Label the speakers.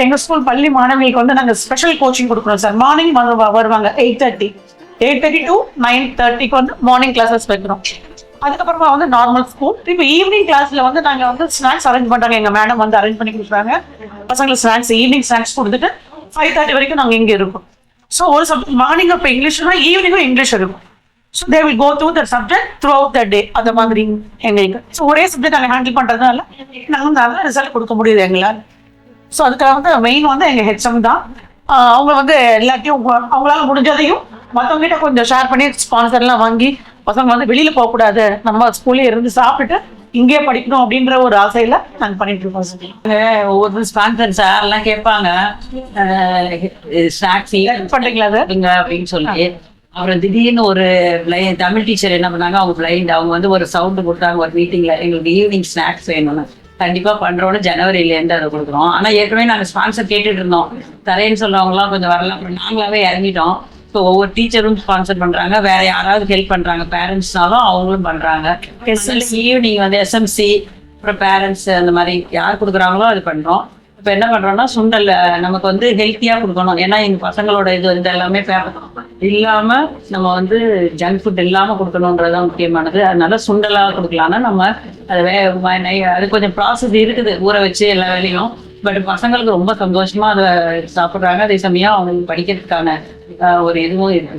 Speaker 1: எங்க ஸ்கூல் பள்ளி மாணவிகளுக்கு வந்து நாங்க ஸ்பெஷல் கோச்சிங் கொடுக்குறோம் சார். மார்னிங் வருவாங்க 8:30 to 9:30 வந்து மார்னிங் கிளாஸஸ் வைக்கிறோம். அதுக்கப்புறமா வந்து நார்மல் ஸ்கூல். இப்போ ஈவினிங் கிளாஸ்ல வந்து நாங்க வந்து ஸ்நாக்ஸ் அரேஞ்ச் பண்றாங்க. எங்க மேடம் வந்து அரேஞ்ச் பண்ணி கொடுக்குறாங்க. பசங்களுக்கு ஸ்நாக்ஸ் ஈவினிங் ஸ்நாக்ஸ் கொடுத்துட்டு 5:30 வரைக்கும் நாங்க இங்க இருக்கோம். ஸோ ஒரு சப்ஜெக்ட் மார்னிங் அப்போ இங்கிலீஷ்னா ஈவினிங்கும் இங்கிலீஷ் இருக்கும். So they will go through the subject throughout the day. அந்த மாதிரி எங்களுக்கு ஸோ ஒரே சப்ஜெக்ட் நாங்கள் ஹேண்டில் பண்றதுனால நாங்கள் நல்ல ரிசல்ட் கொடுக்க முடியுது எங்களால். ஸோ அதுக்காக வந்து மெயின் வந்து எங்க ஹெச்எம் தான். அவங்க வந்து எல்லாத்தையும் அவங்களால முடிஞ்சதையும் மற்றவங்க கிட்ட கொஞ்சம் ஷேர் பண்ணி ஸ்பான்சர்லாம் வாங்கி பசங்க வந்து வெளியில போகக்கூடாது, நம்ம ஸ்கூல்லே இருந்து சாப்பிட்டுட்டு இங்கே படிக்கணும் அப்படின்ற ஒரு ஆசையில நாங்கள் பண்ணிட்டு இருக்கோம்.
Speaker 2: ஒவ்வொரு ஸ்பான்சர் சார் எல்லாம் கேட்பாங்க ஸ்நாக்ஸ்
Speaker 1: பண்றீங்களா அது
Speaker 2: அப்படின்னு சொல்லி. அப்புறம் திடீர்னு ஒரு தமிழ் டீச்சர் என்ன பண்ணாங்க, அவங்க பிளைண்ட், அவங்க வந்து ஒரு சவுண்டு கொடுத்தாங்க ஒரு மீட்டிங்ல, எங்களுக்கு ஈவினிங் ஸ்நாக்ஸ் வேணும்னு. கண்டிப்பா பண்றோம்னு ஜனவரியிலேருந்து அதை கொடுக்குறோம். ஆனா ஏற்கனவே நாங்கள் ஸ்பான்சர் கேட்டுட்டு இருந்தோம், தரேன்னு சொல்றவங்கலாம் கொஞ்சம் வரலாம். அப்புறம் நாங்களாவே இறங்கிட்டோம். ஸோ ஒவ்வொரு டீச்சரும் ஸ்பான்சர் பண்றாங்க, வேற யாராவது ஹெல்ப் பண்றாங்க, பேரண்ட்ஸ்னாலும் அவங்களும் பண்றாங்க. ஈவினிங் வந்து எஸ்எம்சி அப்புறம் பேரண்ட்ஸ் அந்த மாதிரி யார் கொடுக்குறாங்களோ அது பண்றோம். இப்போ என்ன பண்றோம்னா சுண்டல் நமக்கு வந்து ஹெல்த்தியா கொடுக்கணும். ஏன்னா எங்க பசங்களோட இது வந்து எல்லாமே இல்லாம நம்ம வந்து ஜங்க் ஃபுட் இல்லாம கொடுக்கணுன்றதான் முக்கியமானது. அதனால சுண்டலா கொடுக்கலாம்னா நம்ம அது அது கொஞ்சம் ப்ராசஸ் இருக்குது, ஊற வச்சு எல்லா வேலையும். பட் பசங்களுக்கு ரொம்ப சந்தோஷமா அதை சாப்பிட்றாங்க. அதே சமயம் அவங்களுக்கு படிக்கிறதுக்கான ஒரு இதுவும் இருக்கு.